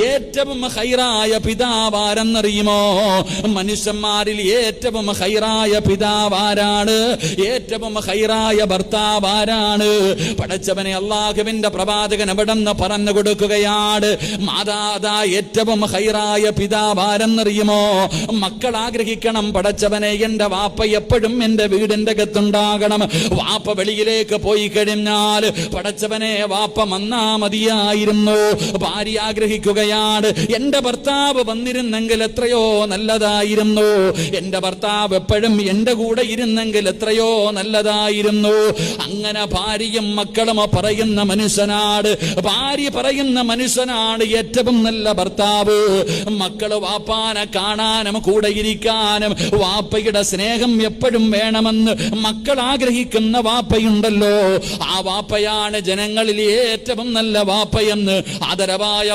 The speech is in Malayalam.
ഏറ്റവും ഖൈറായ പിതാവാരെന്നറിയുമോ? മനുഷ്യന്മാരിൽ ഏറ്റവും ഖൈറായ പിതാവാരാണ്? ഏറ്റവും ഖൈറായ ഭർത്താവാരാണ്? പടച്ചവനെ അല്ലാഹുവിന്റെ പ്രവാചകൻ എവിടെന്ന് പറഞ്ഞു കൊടുക്കുകയാണ്. മാതാതാ ഏറ്റവും ഖൈറായ പിതാവാരെന്നറിയുമോ? മക്കൾ ആഗ്രഹിക്കണം, പടച്ചവനെ എന്റെ വാപ്പ എപ്പോഴും എന്റെ വീടിന്റെ അകത്തുണ്ടാകണം. വാപ്പ വെളിയിലേക്ക് പോയി കഴിഞ്ഞാൽ പടച്ചവനെ വാപ്പ വന്നാ മതിയായിരുന്നു. ഭാര്യ ആഗ്രഹിക്കുകയാണ്, എന്റെ ഭർത്താവ് വന്നിരുന്നെങ്കിൽ എത്രയോ നല്ലതായിരുന്നു, എന്റെ ഭർത്താവ് എപ്പോഴും എന്റെ കൂടെ ഇരുന്നെങ്കിൽ എത്രയോ നല്ലതായിരുന്നു. അങ്ങനെ ഭാര്യയും മക്കളും പറയുന്ന മനുഷ്യനാണ്, ഭാര്യ പറയുന്ന മനുഷ്യനാണ് ഏറ്റവും നല്ല ഭർത്താവ്. മക്കള് വാപ്പാനെ കാണാനും കൂടെ ഇരിക്കാനും വാപ്പയുടെ സ്നേഹം എപ്പോഴും വേണമെന്ന് മക്കൾ ആഗ്രഹിക്കുന്ന വാപ്പയുണ്ടല്ലോ, ആ വാപ്പയാണ് ജനങ്ങളിൽ ഏറ്റവും നല്ല വാപ്പയെന്ന് ആദരവായ